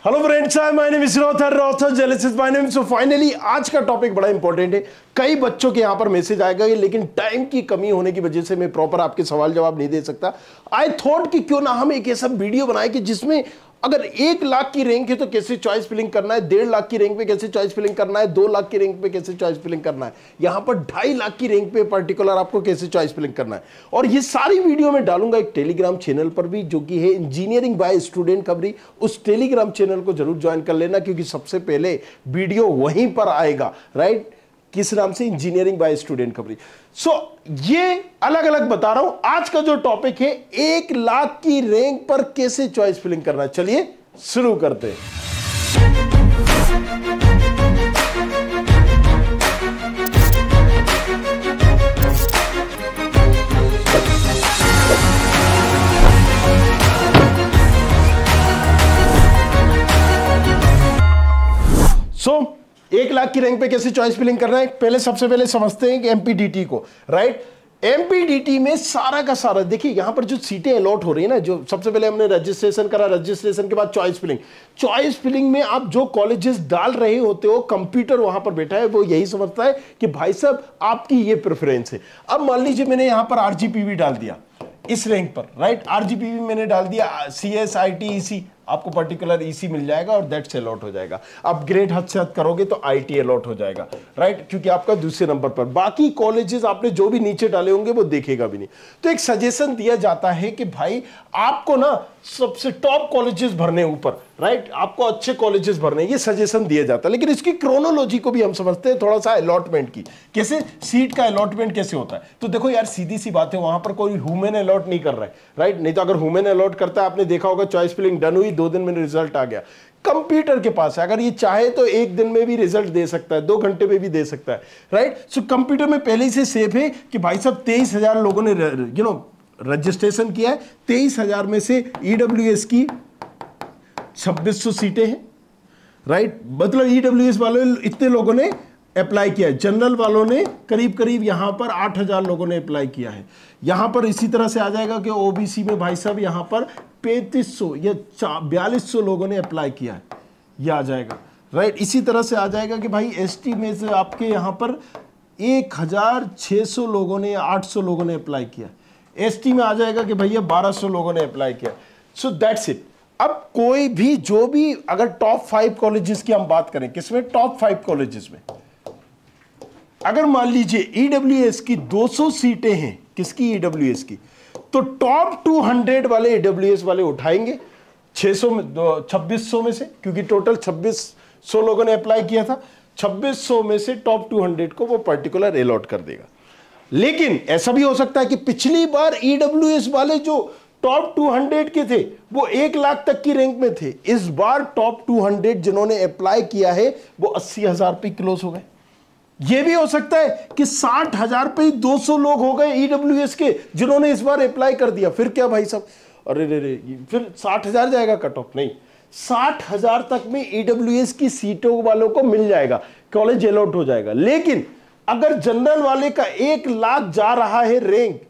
Hello friends, my name is रॉथर जेलिसिस my name. So finally आज का टॉपिक बड़ा इंपॉर्टेंट है। कई बच्चों के यहां पर मैसेज आएगा, लेकिन टाइम की कमी होने की वजह से मैं प्रॉपर आपके सवाल जवाब नहीं दे सकता। आई थॉट कि क्यों ना हम एक ऐसा वीडियो बनाए कि जिसमें अगर 1 लाख की रैंक है तो कैसे चॉइस फिलिंग करना है, 1.5 लाख की रैंक पे कैसे चॉइस फिलिंग करना है, 2 लाख की रैंक पे कैसे चॉइस फिलिंग करना है, यहां पर 2.5 लाख की रैंक पे पर्टिकुलर आपको कैसे चॉइस फिलिंग करना है। और ये सारी वीडियो में डालूंगा एक टेलीग्राम चैनल पर भी, जो कि है इंजीनियरिंग बाय स्टूडेंट खबरी। उस टेलीग्राम चैनल को जरूर ज्वाइन कर लेना, क्योंकि सबसे पहले वीडियो वहीं पर आएगा। राइट, किस नाम से? इंजीनियरिंग बाय स्टूडेंट खबरी। सो ये अलग अलग बता रहा हूं। आज का जो टॉपिक है 1 लाख की रैंक पर कैसे चॉइस फिलिंग करना है। चलिए शुरू करते हैं। सो 1 लाख की रैंक पे कैसे चॉइस फिलिंग करना है, पहले सबसे पहले समझते हैं कि एमपीडीटी को। राइट, एमपीडीटी में सारा का सारा देखिए, यहां पर जो सीटें अलॉट हो रही है ना, जो सबसे पहले हमने रजिस्ट्रेशन करा, रजिस्ट्रेशन के बाद चॉइस फिलिंग। चॉइस फिलिंग में आप जो कॉलेजेस डाल रहे होते हो, कंप्यूटर वहां पर बैठा है, वो यही समझता है कि भाई साहब आपकी ये प्रेफरेंस है। अब मान लीजिए मैंने यहां पर आरजीपीवी डाल दिया इस रैंक पर। राइट, आरजीपीवी मैंने डाल दिया, सीएस आईटी ईसी, आपको पर्टिकुलर ईसी मिल जाएगा और दैट्स अलॉट हो जाएगा। आप ग्रेड हद से हद करोगे तो आईटी अलॉट हो जाएगा। राइट, क्योंकि आपका दूसरे नंबर पर। बाकी कॉलेजेस आपने जो भी नीचे डाले होंगे वो देखेगा भी नहीं। तो एक सजेशन दिया जाता है कि भाई आपको ना सबसे टॉप कॉलेजेस भरने ऊपर। राइट, आपको अच्छे कॉलेजेस भरने, ये सजेशन दिया जाता है। लेकिन इसकी क्रोनोलॉजी को भी हम समझते हैं थोड़ा सा, अलॉटमेंट की। कैसे सीट का अलॉटमेंट कैसे होता है? तो देखो यार, सीधी सी बात है, वहां पर कोई ह्यूमन अलॉट नहीं कर रहा है। राइट, नहीं तो अगर ह्यूमन अलॉट करता है, आपने देखा होगा चॉइस फिलिंग डन हुई, 2 दिन में रिजल्ट आ गया। कंप्यूटर के पास है, अगर ये चाहे तो 1 दिन में भी रिजल्ट दे सकता है, 2 घंटे में भी दे सकता है। राइट, सो कंप्यूटर में पहले से सेफ है कि भाई साहब 23,000 लोगों ने रजिस्ट्रेशन किया है। 23,000 में से ईडब्ल्यूएस की 2600 सीटें हैं। राइट, मतलब ईडब्ल्यूएस वालों इतने लोगों ने अप्लाई किया है। जनरल वालों ने करीब करीब यहां पर 8,000 लोगों ने अप्लाई किया है। यहां पर इसी तरह से आ जाएगा कि ओबीसी में भाई साहब यहां पर 3500 या 4200 लोगों ने अप्लाई किया है, यह आ जाएगा। राइट, इसी तरह से आ जाएगा कि भाई एसटी में से आपके यहां पर 1600 लोगों ने या 800 लोगों ने अप्लाई किया। एसटी में आ जाएगा कि भैया 1200 लोगों ने अप्लाई किया। So that's it. अब कोई भी जो भी, अगर टॉप 5 कॉलेजेस की हम बात करें, किसमें? टॉप 5 कॉलेजेस में अगर मान लीजिए ईडब्ल्यूएस की 200 सीटें हैं, किसकी? ईडब्ल्यूएस की, तो टॉप 200 वाले ईडब्ल्यूएस वाले उठाएंगे 2600 में से, क्योंकि टोटल 2600 लोगों ने अप्लाई किया था। 2600 में से टॉप 200 को वो पर्टिकुलर अलॉट कर देगा। लेकिन ऐसा भी हो सकता है कि पिछली बार ईडब्ल्यूएस वाले जो टॉप 200 के थे वो 1 लाख तक की रैंक में थे। इस बार टॉप 200 जिन्होंने अप्लाई किया है वो 80,000 पे क्लोज हो गए। यह भी हो सकता है कि 60,000 पे ही 200 लोग हो गए ईडब्ल्यूएस के जिन्होंने इस बार अप्लाई कर दिया। फिर क्या भाई साहब? अरे रे, फिर 60,000 जाएगा कट ऑफ? नहीं, 60,000 तक में ईडब्ल्यूएस की सीटों वालों को मिल जाएगा, कॉलेज अलॉट हो जाएगा। लेकिन अगर जनरल वाले का 1 लाख जा रहा है रैंक,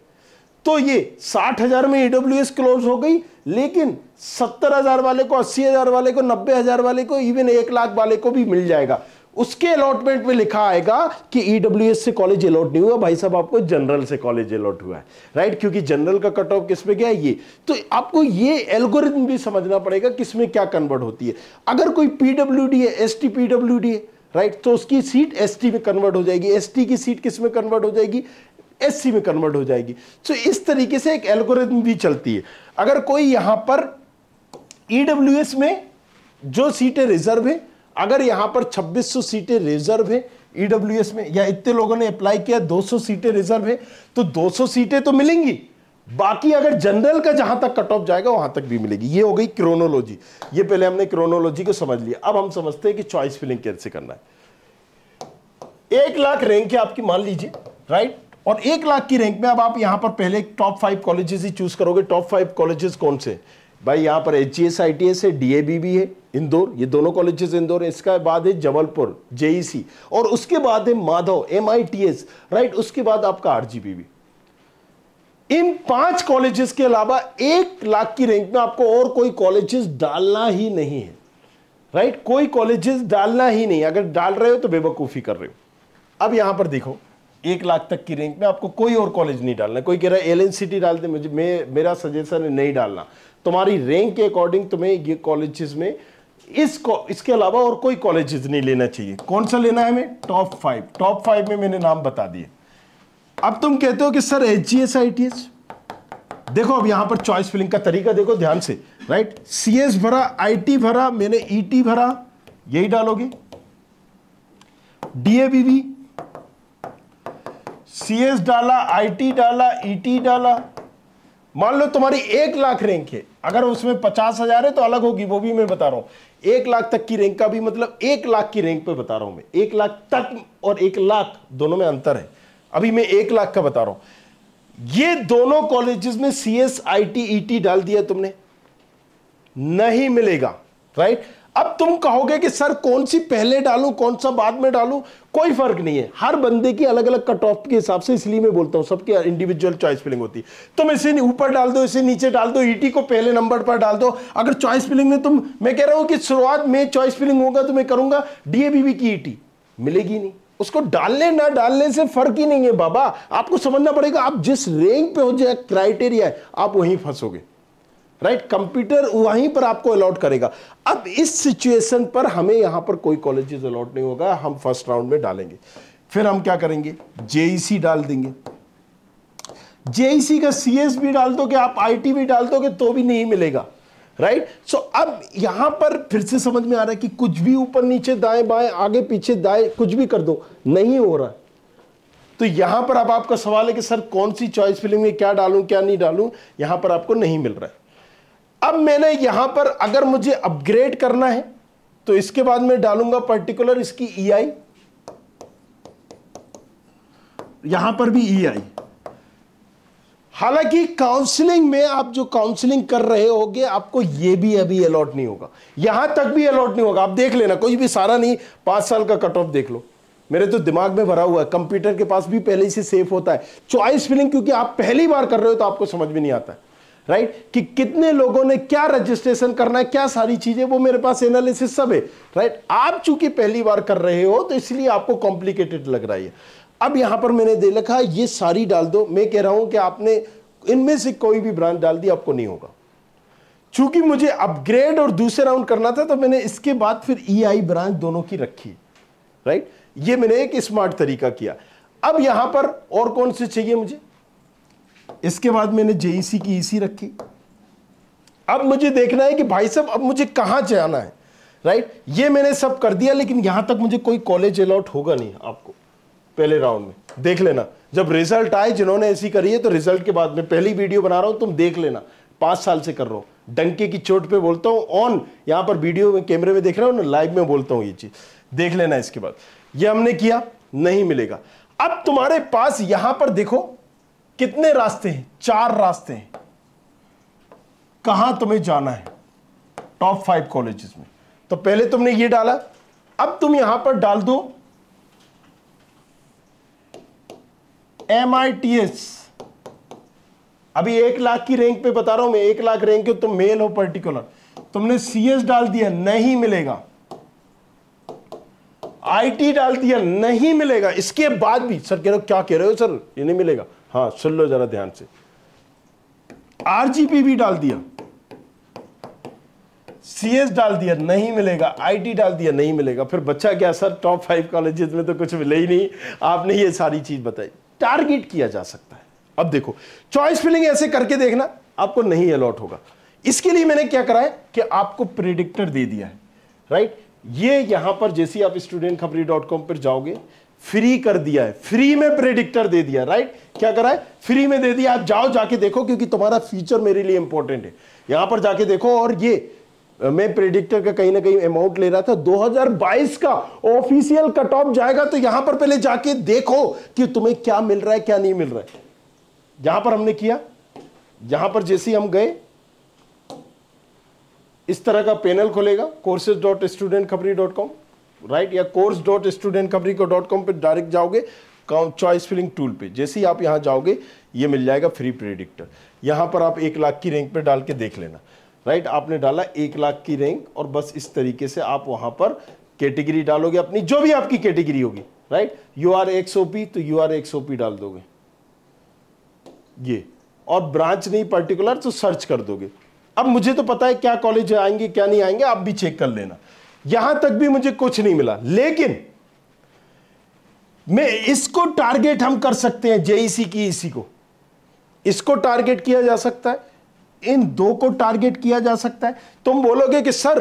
तो ये 60,000 में ईडब्ल्यूएस क्लोज हो गई, लेकिन 70,000 वाले को, 80,000 वाले को, 90,000 वाले को, इवन 1 लाख वाले को भी मिल जाएगा। उसके अलॉटमेंट में लिखा आएगा कि ईडब्ल्यूएस से कॉलेज अलॉट नहीं हुआ भाई साहब, आपको जनरल से कॉलेज अलॉट हुआ है। राइट, क्योंकि जनरल का कट ऑफ किस में गया? ये। तो आपको ये एल्गोरिथम भी समझना पड़ेगा किसमें क्या कन्वर्ट होती है। अगर कोई पीडब्ल्यूडी है, एसटी पीडब्ल्यूडी है, राइट, तो उसकी सीट एसटी में कन्वर्ट हो जाएगी। एसटी की सीट किस में कन्वर्ट हो जाएगी? एससी में कन्वर्ट हो जाएगी। तो इस तरीके से एक एल्गोरिथम भी चलती है। अगर कोई यहां पर ईडब्ल्यूएस में जो सीटें रिजर्व है, अगर यहां पर 2600 सीटें रिजर्व है ईडब्ल्यूएस में, या इतने लोगों ने अप्लाई किया 200 सीटें रिजर्व है, तो 200 सीटें तो मिलेंगी। बाकी अगर जनरल का जहां तक कट ऑफ जाएगा वहां तक भी मिलेगी। ये हो गई क्रोनोलॉजी। ये पहले हमने क्रोनोलॉजी को समझ लिया। अब हम समझते हैं कि चॉइस फिलिंग कैसे करना है। 1 लाख रैंक है आपकी, मान लीजिए। राइट, और 1 लाख की रैंक में अब आप यहां पर पहले टॉप 5 कॉलेजेस ही चूज करोगे। टॉप 5 कॉलेजेस कौन से? भाई यहां पर एचजीएस आईटीएस है, डीएबी भी है, इंदौर, ये दोनों कॉलेजेस इंदौर है। इसका बाद है जबलपुर जेईसी, और उसके बाद है माधव एमआईटीएस। राइट, उसके बाद आपका आरजीपीवी। इन 5 कॉलेजेस के अलावा 1 लाख की रैंक में आपको और कोई कॉलेजेस डालना ही नहीं है। राइट। कोई कॉलेजेस डालना ही नहीं, अगर डाल रहे हो तो बेवकूफ़ी कर रहे हो। अब यहां पर देखो 1 लाख तक की रैंक में आपको कोई और कॉलेज नहीं डालना। कोई कह रहा है एलएनसीटी डाल दे, मेरा सजेशन है नहीं डालना। तुम्हारी रैंक के अकॉर्डिंग तुम्हें ये कॉलेजेस में इसके अलावा और कोई कॉलेजेस नहीं लेना चाहिए। कौन सा लेना है हमें? टॉप 5। टॉप 5 में मैंने नाम बता दिए। अब तुम कहते हो कि सर एचजीएस आईटीएस, देखो अब यहां पर चॉइस फिलिंग का तरीका देखो ध्यान से, राइट। सीएस भरा, आईटी भरा, मैंने ईटी भरा, यही डालोगे। डीएवीबी, सीएस डाला, आईटी डाला, ईटी डाला। मान लो तुम्हारी 1 लाख रैंक है, अगर उसमें 50,000 है तो अलग होगी, वो भी मैं बता रहा हूं। 1 लाख तक की रैंक का भी मतलब 1 लाख की रैंक पे बता रहा हूं मैं। 1 लाख तक और 1 लाख दोनों में अंतर है। अभी मैं 1 लाख का बता रहा हूं। ये दोनों कॉलेजेस में सीएस, आईटी, ईटी डाल दिया तुमने, नहीं मिलेगा, राइट। अब तुम कहोगे कि सर कौन सी पहले डालूं, कौन सा बाद में डालूं, कोई फर्क नहीं है। हर बंदे की अलग अलग कट ऑफ के हिसाब से, इसलिए मैं बोलता हूं सबकी इंडिविजुअल चॉइस फिलिंग होती है। तुम इसे ऊपर डाल दो, इसे नीचे डाल दो, ईटी को पहले नंबर पर डाल दो। अगर चॉइस फिलिंग में मैं कह रहा हूं कि शुरुआत में चॉइस फिलिंग होगा तो मैं करूंगा डीएवीबी की ईटी, मिलेगी नहीं। उसको डालने ना डालने से फर्क ही नहीं है बाबा, आपको समझना पड़ेगा। आप जिस रैंक पे हो जाए क्राइटेरिया है, आप वहीं फंसोगे, राइट। कंप्यूटर वहीं पर आपको अलॉट करेगा। अब इस सिचुएशन पर हमें यहां पर कोई कॉलेजेस अलॉट नहीं होगा, हम फर्स्ट राउंड में डालेंगे। फिर हम क्या करेंगे? जेईसी डाल देंगे। जेईसी का सीएस भी डाल दोगे, आप आईटी भी डाल दोगे तो भी नहीं मिलेगा, राइट। सो अब यहां पर फिर से समझ में आ रहा है कि कुछ भी ऊपर नीचे दाएं बाएं आगे पीछे दाएं कुछ भी कर दो, नहीं हो रहा। तो यहां पर अब आपका सवाल है कि सर कौन सी चॉइस फिलिंग में क्या डालूं क्या नहीं डालूं, यहां पर आपको नहीं मिल रहा है। अब मैंने यहां पर अगर मुझे अपग्रेड करना है तो इसके बाद मैं डालूंगा पर्टिकुलर इसकी ईआई, यहां पर भी ईआई। हालांकि काउंसलिंग में आप जो काउंसलिंग कर रहे होगे आपको ये भी अभी अलॉट नहीं होगा, यहां तक भी अलॉट नहीं होगा। आप देख लेना, कोई भी सारा नहीं, 5 साल का कट ऑफ देख लो, मेरे तो दिमाग में भरा हुआ है। कंप्यूटर के पास भी पहले से सेफ होता है चॉइस फिलिंग, क्योंकि आप पहली बार कर रहे हो तो आपको समझ में नहीं आता है, राइट, कि कितने लोगों ने क्या रजिस्ट्रेशन करना है, क्या सारी चीजें, वो मेरे पास एनालिसिस सब है, राइट। आप चूंकि पहली बार कर रहे हो तो इसलिए आपको कॉम्प्लिकेटेड लग रहा है। अब यहां पर मैंने दे रखा है ये सारी डाल दो। मैं कह रहा हूं कि आपने इनमें से कोई भी ब्रांच डाल दी आपको नहीं होगा। चूंकि मुझे अपग्रेड और दूसरे राउंड करना था तो मैंने इसके बाद फिर ईआई ब्रांच दोनों की रखी, राइट। ये मैंने एक स्मार्ट तरीका किया। अब यहां पर और कौन से चाहिए मुझे, इसके बाद मैंने जेईसी की ईसी रखी। अब मुझे देखना है कि भाई साहब अब मुझे कहां जाना है, राइट। ये मैंने सब कर दिया, लेकिन यहां तक मुझे कोई कॉलेज अलॉट होगा नहीं। आपको पहले राउंड में देख लेना, जब रिजल्ट आए जिन्होंने ऐसी करी है तो रिजल्ट के बाद में पहली वीडियो बना रहा हूं, तुम देख लेना। 5 साल से कर रहा हूं, डंके की चोट पे बोलता हूं, ऑन यहां पर वीडियो में कैमरे में देख रहा हूं ना, लाइव में बोलता हूं, ये चीज देख लेना। इसके बाद ये हमने किया, नहीं मिलेगा। अब तुम्हारे पास यहां पर देखो कितने रास्ते हैं, 4 रास्ते हैं कहां तुम्हें जाना है टॉप 5 कॉलेजेस में। तो पहले तुमने ये डाला, अब तुम यहां पर डाल दो MITS। अभी 1 लाख की रैंक पे बता रहा हूं मैं, 1 लाख रैंक हो, तुम मेल हो पर्टिकुलर, तुमने CS डाल दिया, नहीं मिलेगा। IT डाल दिया, नहीं मिलेगा। इसके बाद भी सर कह रहे हो, क्या कह रहे हो सर, ये नहीं मिलेगा। हाँ सुन लो जरा ध्यान से, RGP भी डाल दिया, CS डाल दिया, नहीं मिलेगा। IT डाल दिया, नहीं मिलेगा। फिर बच्चा क्या सर, टॉप 5 कॉलेजेस में तो कुछ मिले ही नहीं। आपने ये सारी चीज बताई, टारगेट किया जा सकता है। अब देखो चॉइस फिलिंग ऐसे करके देखना, आपको नहीं अलॉट होगा। इसके लिए मैंने क्या करा है कि आपको प्रेडिक्टर दे दिया है, राइट। ये यहां पर जैसे आप studentkhapri.com पर जाओगे, फ्री कर दिया है, फ्री में प्रेडिक्टर दे दिया, राइट। क्या करा है, फ्री में दे दिया। आप जाओ जाके देखो, क्योंकि तुम्हारा फ्यूचर मेरे लिए इंपॉर्टेंट है। यहां पर जाके देखो। और ये मैं प्रेडिक्टर का कहीं ना कहीं अमाउंट ले रहा था, 2022 का ऑफिशियल कट ऑफ जाएगा, तो यहां पर पहले जाके देखो कि तुम्हें क्या मिल रहा है क्या नहीं मिल रहा है। यहां पर हमने किया, यहां पर जैसे हम गए इस तरह का पैनल खुलेगा, courses.studentkhapri.com, राइट, या course.studentkhapri.com पे डायरेक्ट जाओगे चॉइस फिलिंग टूल पे। जैसे ही आप यहां जाओगे ये मिल जाएगा फ्री प्रेडिक्टर। यहां पर आप 1 लाख की रैंक पे डाल के देख लेना। राइट, आपने डाला 1 लाख की रैंक, और बस इस तरीके से आप वहां पर कैटेगरी डालोगे अपनी, जो भी आपकी कैटेगरी होगी, राइट, यू आर एक्सओपी तो यू आर एक्सओपी डाल दोगे ये, और ब्रांच नहीं पर्टिकुलर तो सर्च कर दोगे। अब मुझे तो पता है क्या कॉलेज आएंगे क्या नहीं आएंगे, आप भी चेक कर लेना। यहां तक भी मुझे कुछ नहीं मिला, लेकिन मैं इसको टारगेट हम कर सकते हैं, जेईसी की इसी को, इसको टारगेट किया जा सकता है, इन दो को टारगेट किया जा सकता है। तुम बोलोगे कि सर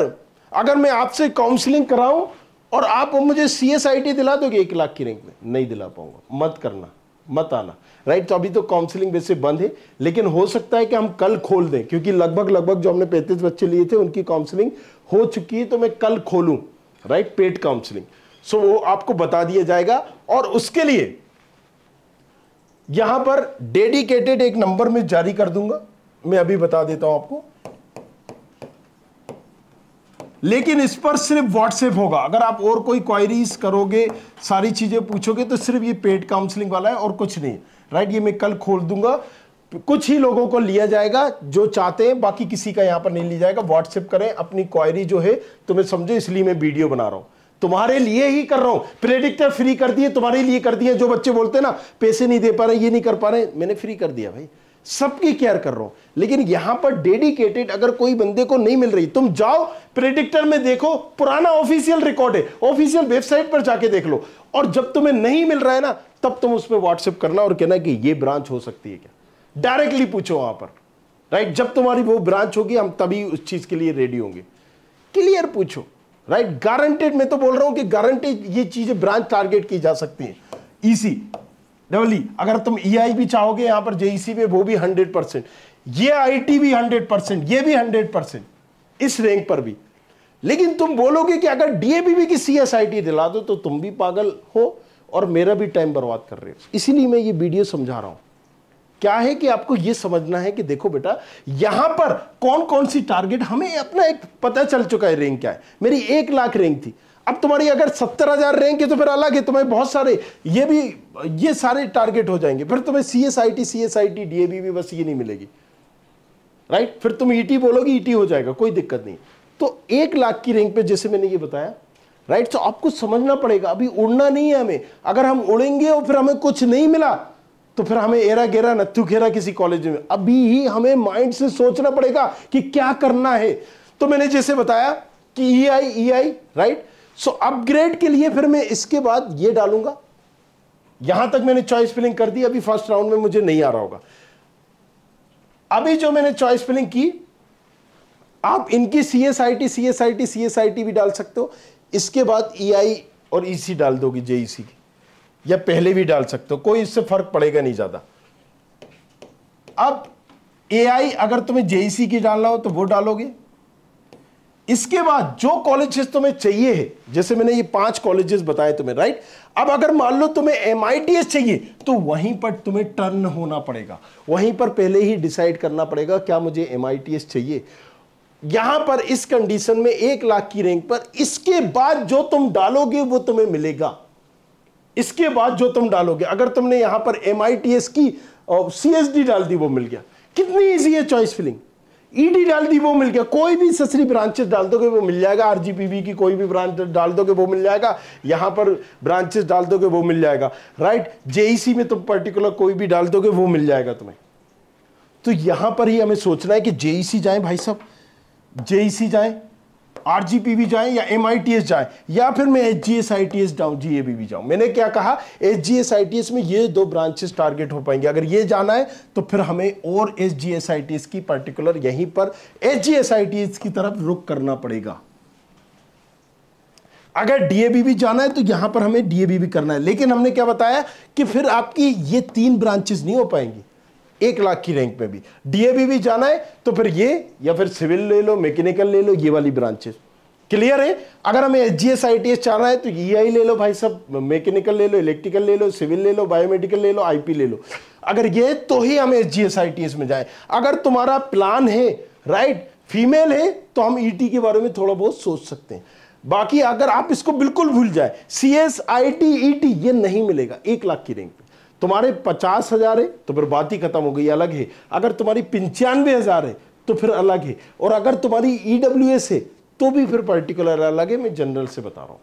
अगर मैं आपसे काउंसलिंग कराऊं और आप मुझे सीएसआईटी दिला दोगे 1 लाख की रैंक में, नहीं दिला पाऊंगा, मत करना, मत आना, राइट। तो अभी तो काउंसलिंग वैसे बंद है, लेकिन हो सकता है कि हम कल खोल दें, क्योंकि लगभग जो हमने 35 बच्चे लिए थे उनकी काउंसलिंग हो चुकी है, तो मैं कल खोलूं, राइट, पेड काउंसलिंग। सो वो आपको बता दिया जाएगा, और उसके लिए यहां पर डेडिकेटेड एक नंबर में जारी कर दूंगा, मैं अभी बता देता हूं आपको, लेकिन इस पर सिर्फ व्हाट्सएप होगा। अगर आप और कोई क्वायरीज करोगे, सारी चीजें पूछोगे, तो सिर्फ ये पेड काउंसलिंग वाला है और कुछ नहीं, राइट। ये मैं कल खोल दूंगा, कुछ ही लोगों को लिया जाएगा जो चाहते हैं, बाकी किसी का यहां पर नहीं लिया जाएगा। व्हाट्सएप करें अपनी क्वायरी जो है, तुम्हें समझो, इसलिए मैं वीडियो बना रहा हूं, तुम्हारे लिए ही कर रहा हूं। प्रेडिक्टर फ्री कर दिए, तुम्हारे लिए कर दिए। जो बच्चे बोलते हैं ना पैसे नहीं दे पा रहे, ये नहीं कर पा रहे, मैंने फ्री कर दिया भाई, सबकी केयर कर रहा हूं। लेकिन यहां पर डेडिकेटेड, अगर कोई बंदे को नहीं मिल रही, तुम जाओ प्रेडिक्टर में देखो, पुराना ऑफिशियल रिकॉर्ड है, ऑफिशियल वेबसाइट पर जाके देख लो, और जब तुम्हें नहीं मिल रहा है ना, तब तुम उस पर व्हाट्सएप करना और कहना कि ये ब्रांच हो सकती है क्या, डायरेक्टली पूछो वहां पर, राइट। जब तुम्हारी वो ब्रांच होगी, हम तभी उस चीज के लिए रेडी होंगे। क्लियर पूछो, राइट। गारंटेड, मैं तो बोल रहा हूं कि गारंटेड ये चीजें ब्रांच टारगेट की जा सकती है। ईसी डबल, अगर तुम ईआई भी चाहोगे यहां पर जेईसी में, वो भी 100%, ये आईटी भी 100%, ये भी 100% इस रैंक पर भी। लेकिन तुम बोलोगे कि अगर डीएबीबी की सीएसआईटी दिला दो, तो तुम भी पागल हो और मेरा भी टाइम बर्बाद कर रहे हो। इसीलिए मैं ये वीडियो समझा रहा हूं। क्या है कि आपको यह समझना है कि देखो बेटा, यहां पर कौन कौन सी टारगेट, हमें अपना एक पता चल चुका है रैंक क्या है। मेरी 1 लाख रैंक थी, अब तुम्हारी अगर 70,000 रैंक है तो फिर अलग है, तुम्हें बहुत सारे ये सारे टारगेट हो जाएंगे। फिर तुम्हें सीएसआईटी डीएबीबी बस ये नहीं मिलेगी, राइट। फिर तुम ईटी बोलोगे, ईटी हो जाएगा, कोई दिक्कत नहीं। तो 1 लाख की रैंक पे जैसे मैंने ये बताया, राइट। तो आपको समझना पड़ेगा, अभी उड़ना नहीं है हमें। अगर हम उड़ेंगे और फिर हमें कुछ नहीं मिला, तो फिर हमें एरा गेरा नत्थु खेरा किसी कॉलेज में, अभी ही हमें माइंड से सोचना पड़ेगा कि क्या करना है। तो मैंने जैसे बताया कि ईआई, राइट। सो अपग्रेड के लिए फिर मैं इसके बाद ये डालूंगा। यहां तक मैंने चॉइस फिलिंग कर दी, अभी फर्स्ट राउंड में मुझे नहीं आ रहा होगा। अभी जो मैंने चॉइस फिलिंग की, आप इनकी सीएसआईटी भी डाल सकते हो। इसके बाद ईआई और ईसी डाल दोगे जेईसी की, या पहले भी डाल सकते हो, कोई इससे फर्क पड़ेगा नहीं ज्यादा। अब एआई अगर तुम्हें जेईसी की डालना हो तो वो डालोगे। इसके बाद जो कॉलेजेस तुम्हें चाहिए है, जैसे मैंने ये 5 कॉलेजेस बताए तुम्हें, राइट। अब अगर मान लो तुम्हें एमआईटीएस चाहिए, तो वहीं पर तुम्हें टर्न होना पड़ेगा, वहीं पर पहले ही डिसाइड करना पड़ेगा क्या मुझे एमआईटीएस चाहिए। यहां पर इस कंडीशन में 1 लाख की रैंक पर, इसके बाद जो तुम डालोगे वो तुम्हें मिलेगा। इसके बाद जो तुम डालोगे, अगर तुमने यहां पर एमआईटीएस की सीएसडी डाल दी, वो मिल गया। कितनी इजी है चॉइस फिलिंग। ईडी डाल दी, वो मिल गया। कोई भी ससरी ब्रांचेस डाल दोगे वो मिल जाएगा। आरजीपीवी की कोई भी ब्रांच डाल दोगे वो मिल जाएगा। यहां पर ब्रांचेस डाल दोगे वो मिल जाएगा, राइट। जेईसी में तुम पर्टिकुलर कोई भी डाल दोगे वो मिल जाएगा तुम्हें। तो यहां पर ही हमें सोचना है कि जेईसी जाए भाई साहब, जेईसी जाए, आरजीपीवी जाए, या एमआईटीएस जाए, या फिर मैं एचजीएसआईटीएस जाऊं, जीएबीवी जाऊं। मैंने क्या कहा, एचजीएसआईटीएस में ये 2 ब्रांचेस टारगेट हो पाएंगे। अगर ये जाना है तो फिर हमें और एचजीएसआईटीएस की पर्टिकुलर यहीं पर एचजीएसआईटीएस की तरफ रुख करना पड़ेगा। अगर डीएबीवी जाना है तो यहां पर हमें डीएबीवी करना है। लेकिन हमने क्या बताया कि फिर आपकी ये 3 ब्रांचेस नहीं हो पाएंगी 1 लाख की रैंक में भी। डीएबीवी जाना है तो फिर ये, या फिर सिविल ले लो, मैकेनिकल ले लो, ये वाली ब्रांचेस। क्लियर है। अगर हमें एचजीएसआईटीएस चाहना है तो ईआई ले लो भाई साहब, मैकेनिकल ले लो, इलेक्ट्रिकल ले लो, सिविल ले लो, बायोमेडिकल ले लो, आईपी ले लो। अगर ये, तो ही हम एचजीएसआईटीएस में जाए। अगर तुम्हारा प्लान है, राइट, फीमेल है, तो हम ईटी के बारे में थोड़ा बहुत सोच सकते हैं। बाकी अगर आप इसको बिल्कुल भूल जाए, सीएसआईटी ईटी ये नहीं मिलेगा 1 लाख की रैंक पे। तुम्हारे 50,000 है तो फिर बात ही खत्म हो गई, अलग है। अगर तुम्हारी 95,000 है तो फिर अलग है, और अगर तुम्हारी ईडब्ल्यूएस है तो भी फिर पर्टिकुलर अलग है। मैं जनरल से बता रहा हूं,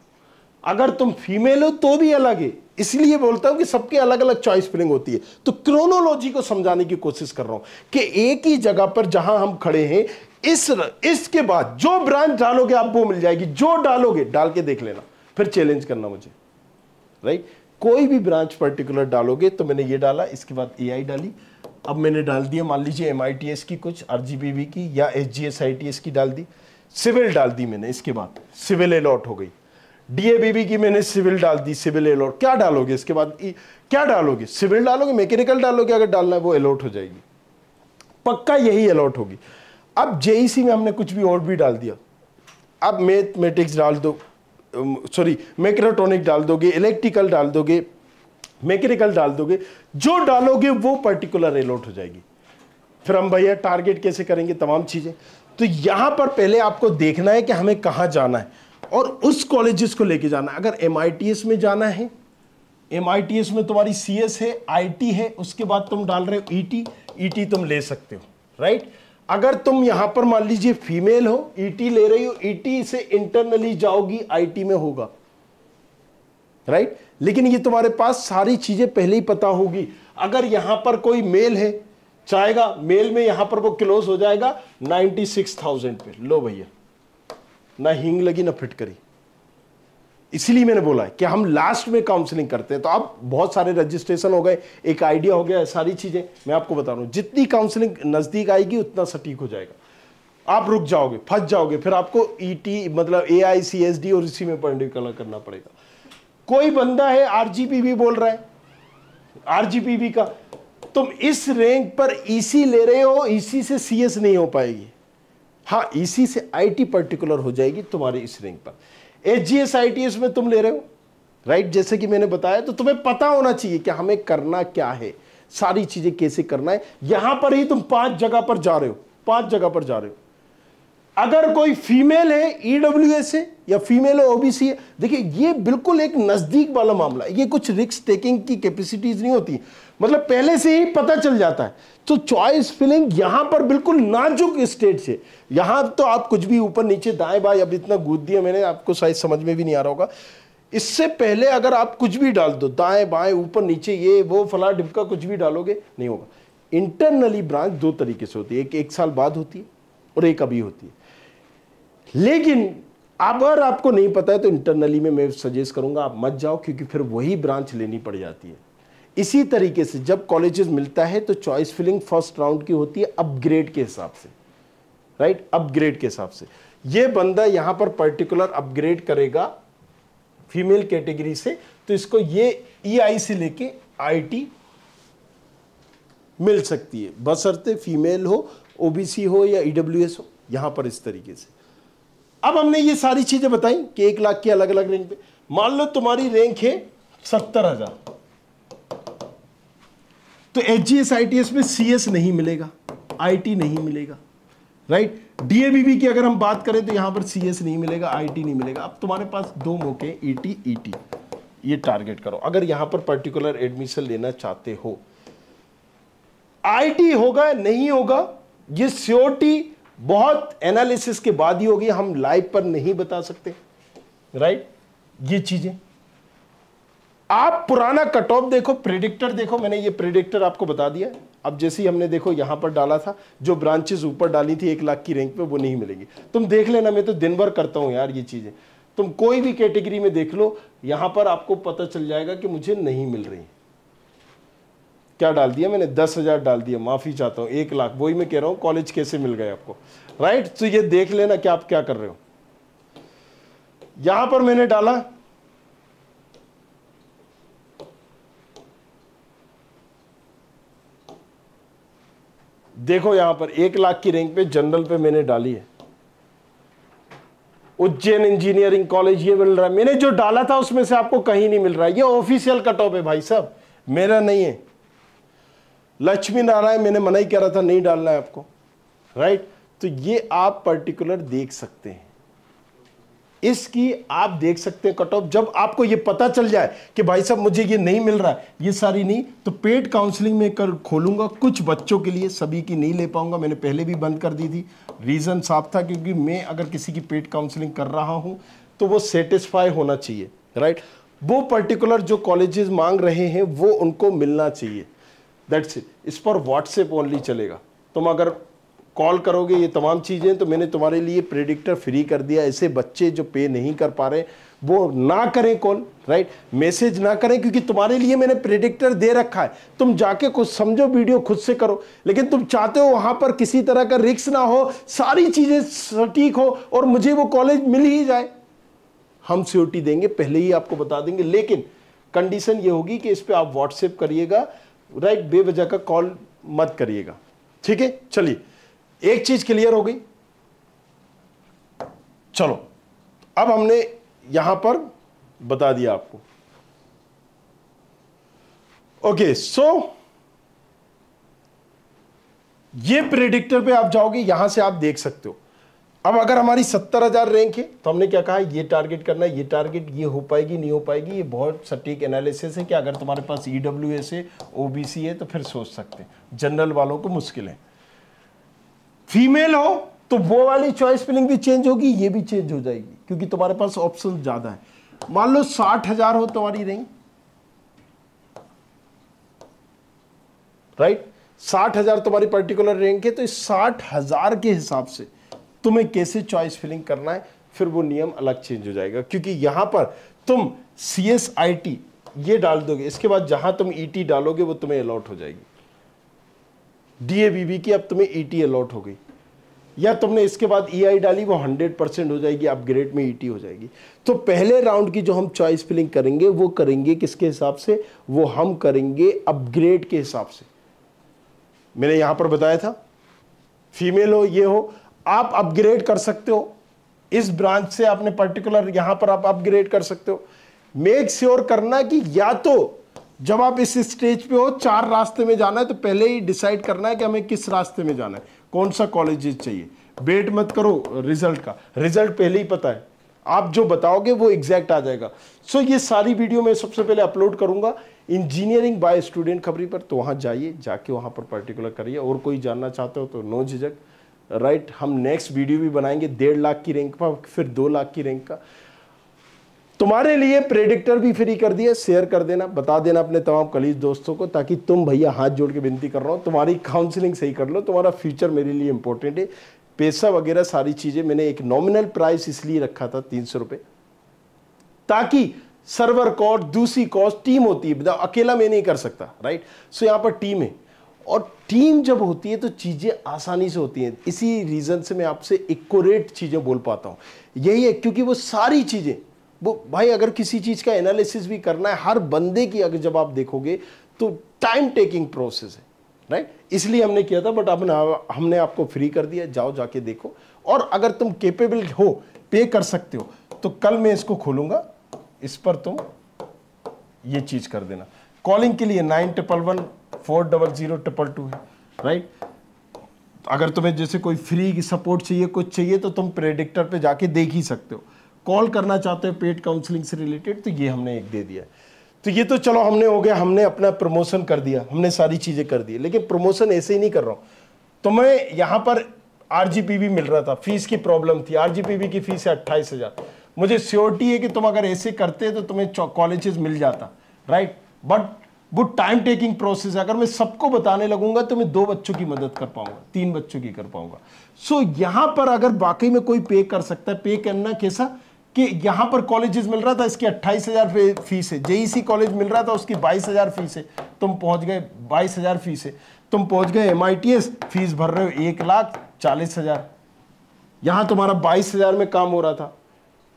अगर तुम फीमेल हो तो भी अलग है। इसलिए बोलता हूं कि सबके अलग अलग चॉइस फिलिंग होती है। तो क्रोनोलॉजी को समझाने की कोशिश कर रहा हूं कि एक ही जगह पर जहां हम खड़े हैं, इसके बाद जो ब्रांच डालोगे आप वो मिल जाएगी। जो डालोगे डाल के देख लेना, फिर चैलेंज करना मुझे, राइट। कोई भी ब्रांच पर्टिकुलर डालोगे, तो मैंने ये डाला, इसके बाद एआई डाली, अब मैंने डाल दिया मान लीजिए एमआईटीएस की कुछ, आरजीबीवी की या एसजीएसआईटीएस की डाल दी, सिविल डाल दी मैंने, इसके बाद सिविल अलॉट हो गई। डीएबीबी की मैंने सिविल डाल दी, सिविल अलॉट। क्या डालोगे इसके बाद? क्या डालोगे? सिविल डालोगे, मैकेनिकल डालोगे, अगर डालना है वो अलॉट हो जाएगी, पक्का यही अलॉट होगी। अब जेईसी में हमने कुछ भी और भी डाल दिया, अब मैथमेटिक्स डाल दो, सॉरी मैक्रोट्रॉनिक डाल दोगे, इलेक्ट्रिकल डाल दोगे, मैकेनिकल डाल दोगे, जो डालोगे वो पर्टिकुलर अलॉट हो जाएगी। फिर हम भैया टारगेट कैसे करेंगे, तमाम चीजें। तो यहां पर पहले आपको देखना है कि हमें कहां जाना है और उस कॉलेजेस को लेके जाना है। अगर एमआईटीएस में जाना है, एमआईटीएस में तुम्हारी सीएस है, आईटी है, उसके बाद तुम डाल रहे हो ईटी, ईटी तुम ले सकते हो, राइट। अगर तुम यहां पर मान लीजिए फीमेल हो, ईटी ले रही हो, ईटी से इंटरनली जाओगी, आईटी में होगा, राइट। लेकिन ये तुम्हारे पास सारी चीजें पहले ही पता होगी। अगर यहां पर कोई मेल है, चाहेगा मेल में यहां पर वो क्लोज हो जाएगा 96,000 पे। लो भैया, ना हिंग लगी ना फिटकरी। इसलिए मैंने बोला है कि हम लास्ट में काउंसलिंग करते हैं। तो अब बहुत सारे रजिस्ट्रेशन हो गए, एक आइडिया हो गया, सारी चीजें मैं आपको बता रहा हूं। जितनी काउंसलिंग नजदीक आएगी उतना सटीक हो जाएगा। आप रुक जाओगे, फंस जाओगे, फिर आपको ईटी मतलब एआईसीएसडी और इसी में पर्टिकुलर करना पड़ेगा। कोई बंदा है आरजीपीवी बोल रहा है, आरजीपीवी का तुम इस रैंक पर ईसी ले रहे हो, ईसी से सीएस नहीं हो पाएगी। हाँ, ईसी से आईटी पर्टिकुलर हो जाएगी तुम्हारे इस रैंक पर। एचजीएस आईटीएस में तुम ले रहे हो, राइट, जैसे कि मैंने बताया। तो तुम्हें पता होना चाहिए कि हमें करना क्या है, सारी चीजें कैसे करना है। यहां पर ही तुम 5 जगह पर जा रहे हो, 5 जगह पर जा रहे हो। अगर कोई फीमेल है, ईडब्ल्यूएस है, या फीमेल है ओबीसी है, देखिए ये बिल्कुल एक नजदीक वाला मामला है। ये कुछ रिस्क टेकिंग की कैपेसिटीज नहीं होती, मतलब पहले से ही पता चल जाता है। तो चॉइस फिलिंग यहां पर बिल्कुल नाजुक स्टेज से, यहां तो आप कुछ भी ऊपर नीचे दाएं बाएं, अब इतना गूंद दिया मैंने, आपको शायद समझ में भी नहीं आ रहा होगा। इससे पहले अगर आप कुछ भी डाल दो, दाएं बाएं ऊपर नीचे, ये वो फला ढिमका कुछ भी डालोगे, नहीं होगा। इंटरनली ब्रांच 2 तरीके से होती है, एक साल बाद होती है और एक अभी होती है। लेकिन अगर आपको नहीं पता है तो इंटरनली में मैं सजेस्ट करूंगा आप मत जाओ, क्योंकि फिर वही ब्रांच लेनी पड़ जाती है। इसी तरीके से जब कॉलेजेस मिलता है तो चॉइस फिलिंग फर्स्ट राउंड की होती है अपग्रेड के हिसाब से, राइट, अपग्रेड के हिसाब से। ये बंदा यहां पर पर्टिकुलर अपग्रेड करेगा फीमेल कैटेगरी से, तो इसको ये ईआई से लेके आईटी मिल सकती है, बशर्ते फीमेल हो, ओबीसी हो या ईडब्ल्यूएस हो, यहां पर इस तरीके से। अब हमने ये सारी चीजें बताई कि 1 लाख की अलग अलग रैंक पे। मान लो तुम्हारी रैंक है 70,000, तो एचजीएस आईटीएस में सीएस नहीं मिलेगा, आईटी नहीं मिलेगा, राइट। डीएबीबी की अगर हम बात करें तो यहां पर सीएस नहीं मिलेगा, आईटी नहीं मिलेगा। अब तुम्हारे पास 2 मौके, ईटी ईटी, ये टारगेट करो अगर यहां पर पर्टिकुलर एडमिशन लेना चाहते हो। आईटी होगा नहीं होगा ये श्योरिटी बहुत एनालिसिस के बाद ही होगी, हम लाइव पर नहीं बता सकते, राइट। ये चीजें आप पुराना कट ऑफ देखो, प्रेडिक्टर देखो, मैंने ये प्रेडिक्टर आपको बता दिया। अब जैसे ही हमने देखो यहां पर डाला था, जो ब्रांचेस ऊपर डाली थी 1 लाख की रैंक पे, वो नहीं मिलेंगी। तुम देख लेना, मैं तो दिन भर करता हूं यार ये चीजें। तुम कोई भी कैटेगरी में देख लो, यहां पर आपको पता चल जाएगा कि मुझे नहीं मिल रही। क्या डाल दिया मैंने? 10,000 डाल दिया, माफी चाहता हूं, 1 लाख। वही मैं कह रहा हूं, कॉलेज कैसे मिल गए आपको, राइट। तो ये देख लेना कि आप क्या कर रहे हो। यहां पर मैंने डाला, देखो यहां पर 1 लाख की रैंक पे जनरल पे मैंने डाली है उज्जैन इंजीनियरिंग कॉलेज, ये मिल रहा है। मैंने जो डाला था उसमें से आपको कहीं नहीं मिल रहा है। ये ऑफिशियल कट ऑफ है भाई साहब, मेरा नहीं है। लक्ष्मी नारायण मैंने मना ही कह रहा था, नहीं डालना है आपको, राइट। तो ये आप पर्टिकुलर देख सकते हैं, इसकी आप देख सकते हैं कट ऑफ। जब आपको ये पता चल जाए कि भाई साहब मुझे ये नहीं मिल रहा है, ये सारी नहीं, तो पेड काउंसलिंग में कर खोलूंगा कुछ बच्चों के लिए, सभी की नहीं ले पाऊंगा, मैंने पहले भी बंद कर दी थी। रीजन साफ था, क्योंकि मैं अगर किसी की पेड काउंसलिंग कर रहा हूं तो वो सेटिस्फाई होना चाहिए, राइट। वो पर्टिकुलर जो कॉलेजेस मांग रहे हैं वो उनको मिलना चाहिए, दैट्स इट। इस पर व्हाट्सएप ओनली चलेगा। तुम अगर कॉल करोगे ये तमाम चीज़ें, तो मैंने तुम्हारे लिए प्रेडिक्टर फ्री कर दिया। ऐसे बच्चे जो पे नहीं कर पा रहे वो ना करें कॉल, राइट, मैसेज ना करें, क्योंकि तुम्हारे लिए मैंने प्रेडिक्टर दे रखा है। तुम जाके कुछ समझो, वीडियो खुद से करो, लेकिन तुम चाहते हो वहां पर किसी तरह का रिस्क ना हो, सारी चीजें सटीक हो और मुझे वो कॉलेज मिल ही जाए। हम सिक्योरिटी देंगे, पहले ही आपको बता देंगे, लेकिन कंडीशन ये होगी कि इस पे आप व्हाट्सएप करिएगा, राइट, बेवजह का कॉल मत करिएगा, ठीक है। चलिए, एक चीज क्लियर हो गई। चलो, अब हमने यहां पर बता दिया आपको। ओके, सो ये प्रेडिक्टर पे आप जाओगे, यहां से आप देख सकते हो। अब अगर हमारी 70,000 रैंक है तो हमने क्या कहा, ये टारगेट करना है, ये टारगेट, ये हो पाएगी नहीं हो पाएगी, ये बहुत सटीक एनालिसिस है कि अगर तुम्हारे पास EWS है, OBC है तो फिर सोच सकते हैं। जनरल वालों को मुश्किल है। फीमेल हो तो वो वाली चॉइस फिलिंग भी चेंज होगी, ये भी चेंज हो जाएगी, क्योंकि तुम्हारे पास ऑप्शन ज्यादा है। मान लो 60,000 हो तुम्हारी रैंक, राइट, 60,000 तुम्हारी पर्टिकुलर रैंक है, तो इस 60,000 के हिसाब से तुम्हें कैसे चॉइस फिलिंग करना है, फिर वो नियम अलग चेंज हो जाएगा। क्योंकि यहां पर तुम CSIT ये डाल दोगे, इसके बाद जहां तुम ET डालोगे वो तुम्हें अलॉट हो जाएगी। DABB की अब तुम्हें ET अलॉट हो गई, या तुमने इसके बाद EI डाली, वो 100% हो जाएगी, अपग्रेड में ET हो जाएगी। तो पहले राउंड की जो हम चॉइस फिलिंग करेंगे वो करेंगे किसके हिसाब से, वो हम करेंगे अपग्रेड के हिसाब से। मैंने यहां पर बताया था, फीमेल हो ये हो, आप अपग्रेड कर सकते हो इस ब्रांच से, आपने पर्टिकुलर यहां पर आप अपग्रेड कर सकते हो। मेक श्योर करना कि या तो जब आप इस स्टेज पे हो, 4 रास्ते में जाना है, तो पहले ही डिसाइड करना है कि हमें किस रास्ते में जाना है, कौन सा कॉलेज चाहिए। वेट मत करो रिजल्ट का, रिजल्ट पहले ही पता है, आप जो बताओगे वो एग्जैक्ट आ जाएगा। सो ये सारी वीडियो मैं सबसे पहले अपलोड करूंगा इंजीनियरिंग बाय स्टूडेंट खबरी पर, तो वहां जाइए, जाके वहां पर पर्टिकुलर करिए। और कोई जानना चाहते हो तो नो झिझक, राइट। हम नेक्स्ट वीडियो भी बनाएंगे 1.5 लाख की रैंक का, फिर 2 लाख की रैंक का। तुम्हारे लिए प्रेडिक्टर भी फ्री कर दिया, शेयर कर देना, बता देना अपने तमाम कलीग दोस्तों को, ताकि तुम, भैया हाथ जोड़ के विनती कर रहा हूं, तुम्हारी काउंसलिंग सही कर लो। तुम्हारा फ्यूचर मेरे लिए इंपॉर्टेंट है। पैसा वगैरह सारी चीजें मैंने एक नॉमिनल प्राइस इसलिए रखा था 300 रुपए, ताकि सर्वर कॉस्ट, दूसरी कॉस्ट, टीम होती है, अकेला मैं नहीं कर सकता, राइट। सो यहां पर टीम है, और टीम जब होती है तो चीजें आसानी से होती हैं। इसी रीजन से मैं आपसे एक्यूरेट चीजें बोल पाता हूं, यही है, क्योंकि वो सारी चीजें, वो भाई अगर किसी चीज का एनालिसिस भी करना है हर बंदे की, अगर जब आप देखोगे तो टाइम टेकिंग प्रोसेस है, राइट। इसलिए हमने किया था, बट अब हमने आपको फ्री कर दिया, जाओ जाके देखो। और अगर तुम केपेबल हो, पे कर सकते हो, तो कल मैं इसको खोलूंगा, इस पर तुम ये चीज कर देना। कॉलिंग के लिए 9111400222 है, राइट। अगर तुम्हें जैसे कोई फ्री सपोर्ट चाहिए, कुछ चाहिए, तो तुम प्रेडिक्टर पे जाके देख ही सकते हो। कॉल करना चाहते हो पेड काउंसलिंग से रिलेटेड, तो ये हमने एक दे दिया। तो ये तो चलो हमने हो गया, हमने अपना प्रमोशन कर दिया, हमने सारी चीजें कर दी। लेकिन प्रमोशन ऐसे ही नहीं कर रहा हूं, तुम्हें यहां पर RGPB मिल रहा था, फीस की प्रॉब्लम थी, RGPB की फीस है 28,000। मुझे श्योरिटी है कि तुम अगर ऐसे करते तो तुम्हें कॉलेजेस मिल जाता, राइट। बट वो टाइम टेकिंग प्रोसेस है। अगर मैं सबको बताने लगूंगा तो मैं 2 बच्चों की मदद कर पाऊंगा, 3 बच्चों की कर पाऊंगा। सो यहां पर अगर वाकई में कोई पे कर सकता है, पे करना कैसा कि यहां पर कॉलेजेस मिल रहा था, इसकी 28,000 फीस है, JEC कॉलेज मिल रहा था, उसकी 22,000 फीस है, तुम पहुंच गए 22,000 फीस है, तुम पहुंच गए MITS, फीस भर रहे हो 1,40,000। यहां तुम्हारा 22,000 में काम हो रहा था,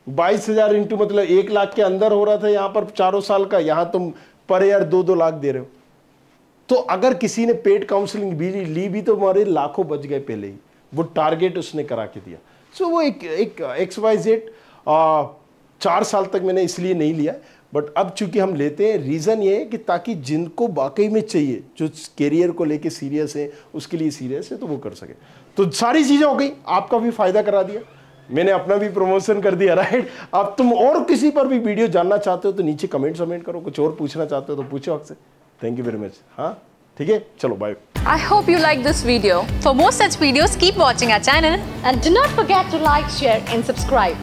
22,000 इंटू मतलब 1 लाख के अंदर हो रहा था यहां पर 4 साल का, यहां तुम पर ईयर 2-2 लाख दे रहे हो। तो अगर किसी ने पेड काउंसलिंग भी ली भी तो हमारे लाखों बच गए पहले ही, वो टारगेट उसने करा के दिया। सो वो एक XYZ 4 साल तक मैंने इसलिए नहीं लिया, बट अब चूंकि हम लेते हैं, रीजन ये है कि ताकि जिनको वाकई में चाहिए, जो कैरियर को लेके सीरियस है, उसके लिए सीरियस है, तो वो कर सके। तो सारी चीजें हो गई, आपका भी फायदा करा दिया, मैंने अपना भी प्रमोशन कर दिया, राइट। अब तुम और किसी पर भी वीडियो जानना चाहते हो तो नीचे कमेंट करो, कुछ और पूछना चाहते हो तो पूछो आपसे। Thank you very much. हाँ ठीक है, चलो bye. I hope you like this video. For more such videos, keep watching our channel and do not forget to like, share and subscribe.